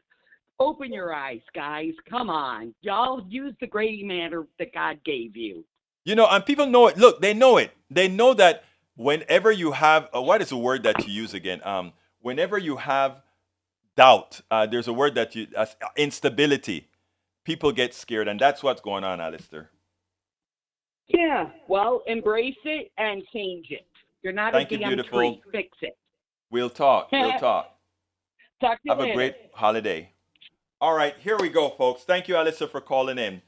Open your eyes, guys. Come on. Y'all use the gray matter that God gave you. You know, and people know it. Look, they know it. They know that whenever you have, what is the word that you use again? Whenever you have doubt, there's a word that instability. People get scared, and that's what's going on, Alistair. Yeah. Well, embrace it and change it. You're not Thank a you, damn beautiful. tree. Fix it. We'll talk. We'll talk. Talk to you Have later. a great holiday. All right, here we go, folks. Thank you, Alyssa, for calling in.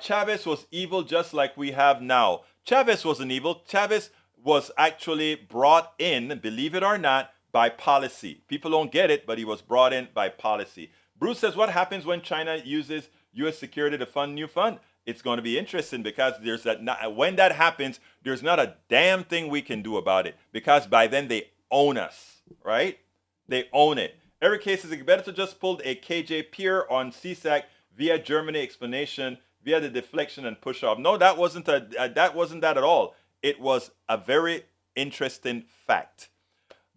Chavez was evil just like we have now. Chavez wasn't evil. Chavez was actually brought in, believe it or not, by policy. People don't get it, but he was brought in by policy. Bruce says, what happens when China uses U.S. security to fund new fund? It's going to be interesting because when that happens, there's not a damn thing we can do about it because by then they own us, right? They own it. Eric Case says Egberto just pulled a KJ Peer on CSAC via Germany explanation via the deflection and push off. No, that wasn't that at all. It was a very interesting fact.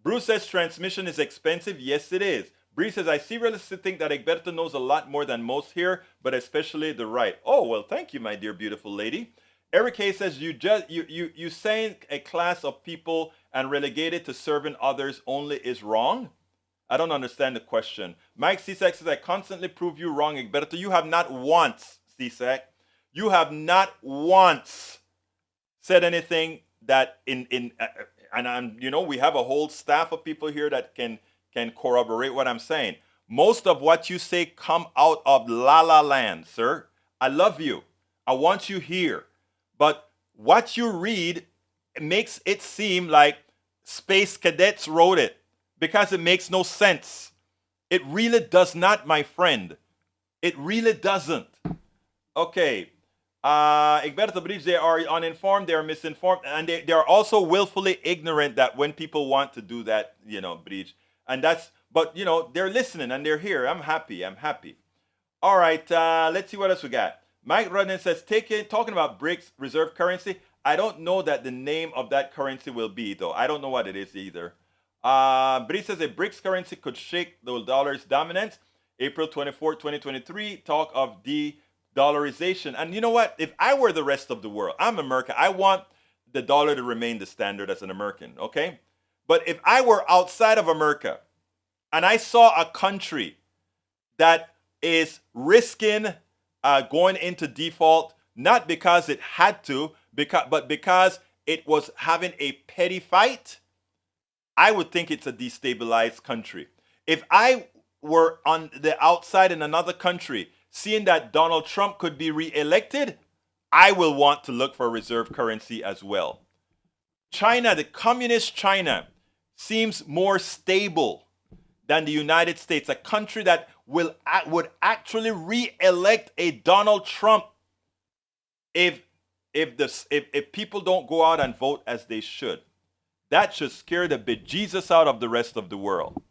Bruce says transmission is expensive. Yes, it is. Bree says I seriously think that Egberto knows a lot more than most here, but especially the right. Oh well, thank you, my dear beautiful lady. Eric Hayes says you saying a class of people and relegated to serving others only is wrong. I don't understand the question. Mike Cisak says, I constantly prove you wrong, Egberto. You have not once, Cisak, you have not once said anything that and I'm, we have a whole staff of people here that can corroborate what I'm saying. Most of what you say come out of La La Land, sir. I love you. I want you here. But what you read makes it seem like space cadets wrote it. Because it makes no sense. It really does not, my friend. It really doesn't. Okay. Egberto believes they are uninformed, they are misinformed, and they are also willfully ignorant that when people want to do that, breach. And but they're listening and they're here. I'm happy. All right, let's see what else we got. Mike Rudden says, talking about BRICS reserve currency, I don't know that the name of that currency will be, though. I don't know what it is either. But he says a BRICS currency could shake the dollar's dominance. April 24, 2023, talk of de-dollarization. And you know what? If I were the rest of the world, I'm America. I want the dollar to remain the standard as an American, okay? But if I were outside of America and I saw a country that is risking going into default, not because it had to, but because it was having a petty fight, I would think it's a destabilized country. If I were on the outside in another country, seeing that Donald Trump could be reelected, I will want to look for a reserve currency as well. China, the communist China, seems more stable than the United States, a country that would actually re-elect a Donald Trump if people don't go out and vote as they should. That should scare the bejesus out of the rest of the world.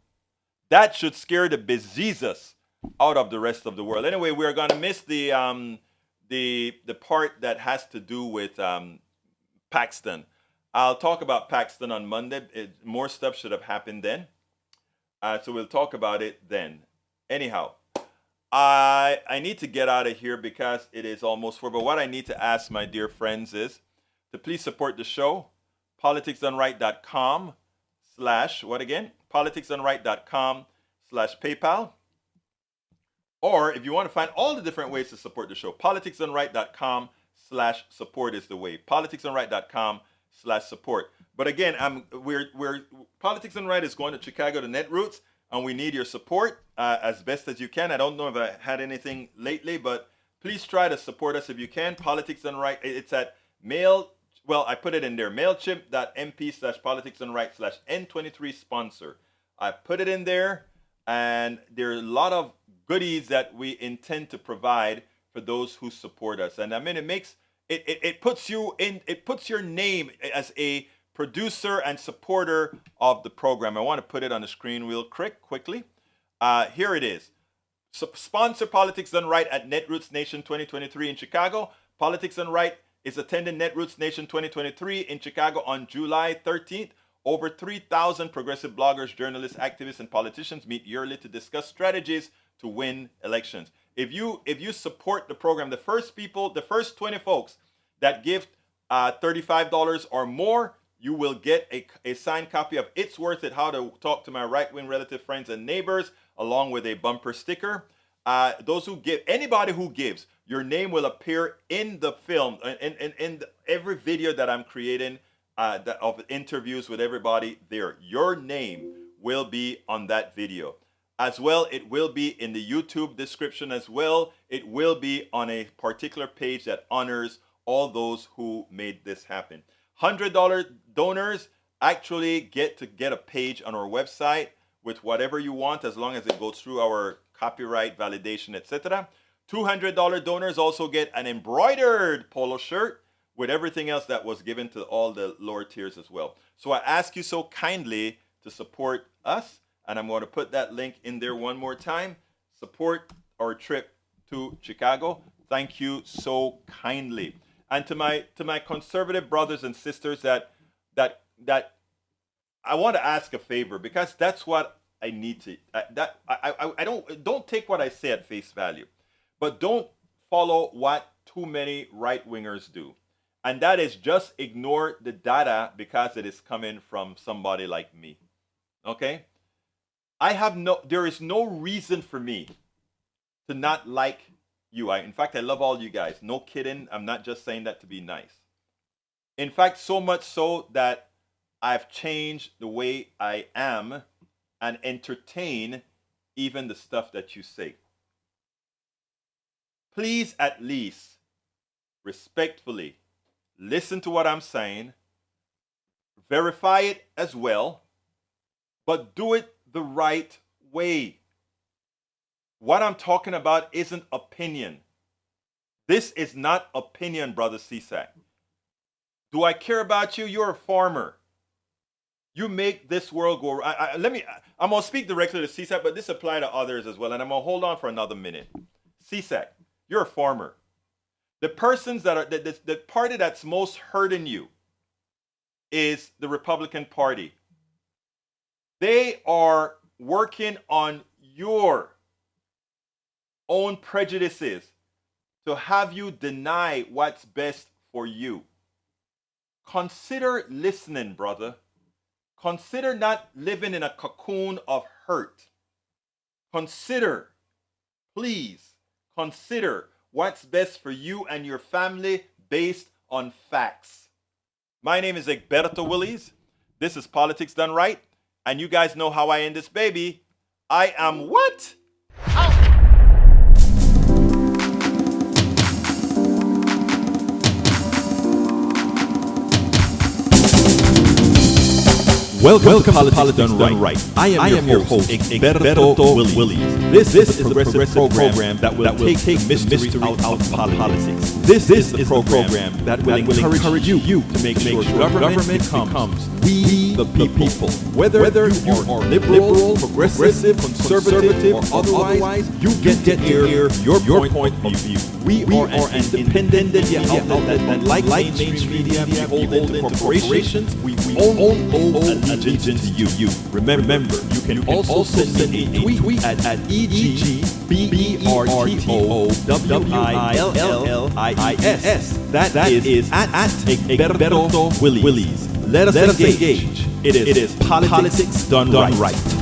That should scare the bejesus out of the rest of the world. Anyway, we're going to miss the part that has to do with Paxton. I'll talk about Paxton on Monday. More stuff should have happened then. So we'll talk about it then. Anyhow, I need to get out of here because it is almost 4. But what I need to ask my dear friends is to please support the show. politicsdoneright.com/ what again? politicsdoneright.com/PayPal. Or if you want to find all the different ways to support the show, politicsdoneright.com/support is the way. politicsdoneright.com/support. But again, we're Politics Done Right is going to Chicago to Netroots, and we need your support as best as you can. I don't know if I had anything lately, but please try to support us if you can. Politics Done Right. It's at mail. Well, I put it in there. Mailchimp.mp/politicsdoneright/N23 sponsor. I put it in there, and there are a lot of goodies that we intend to provide for those who support us. And I mean, it puts your name as a producer and supporter of the program. I want to put it on the screen real quickly. Here it is. Sponsor Politics Done Right at Netroots Nation 2023 in Chicago. Politics Done Right is attending Netroots Nation 2023 in Chicago on July 13th. Over 3,000 progressive bloggers, journalists, activists, and politicians meet yearly to discuss strategies to win elections. If you support the program, the first 20 folks that give $35 or more, you will get a signed copy of It's Worth It, How to Talk to My Right-Wing Relative Friends and Neighbors, along with a bumper sticker. Those who give, anybody who gives, your name will appear in the film, in every video that I'm creating of interviews with everybody there. Your name will be on that video. As well, it will be in the YouTube description as well. It will be on a particular page that honors all those who made this happen. $100 donors actually get a page on our website with whatever you want, as long as it goes through our copyright validation, etc. $200 donors also get an embroidered polo shirt with everything else that was given to all the lower tiers as well. So I ask you so kindly to support us, and I'm going to put that link in there one more time. Support our trip to Chicago. Thank you so kindly. And to my conservative brothers and sisters that I want to ask a favor, because that's what I need to. I don't take what I say at face value, but don't follow what too many right wingers do, and that is just ignore the data because it is coming from somebody like me. Okay, there is no reason for me to not like you. In fact, I love all you guys. No kidding. I'm not just saying that to be nice. In fact, so much so that I've changed the way I am and entertain even the stuff that you say. Please at least respectfully listen to what I'm saying, verify it as well, but do it the right way. What I'm talking about isn't opinion. This is not opinion, Brother CSAC. Do I care about you? You're a farmer. You make this world go. I'm going to speak directly to CSAC, but this applies to others as well. And I'm going to hold on for another minute. CSAC, you're a farmer. The persons that are the party that's most hurting you is the Republican Party. They are working on your own prejudices to have you deny what's best for you. Consider listening, brother. Consider not living in a cocoon of hurt. Consider, please, consider what's best for you and your family based on facts. My name is Egberto Willies. This is Politics Done Right. And you guys know how I end this baby. I am what? Welcome to Politics Done Right. I am your host, Egberto Willies. This is a progressive program that will take the mystery out of politics. This is the program that will encourage you to make sure government becomes we the people. Whether you are liberal, progressive, conservative, or otherwise, you get to hear your point of view. We are an independent media outlet that, like mainstream media, beholden to corporations. We only owe allegiance to you. Remember, you can also send me a tweet at EGBERTOWILLIES. That is at Egberto Willies. Let us engage. It is Politics Done Right.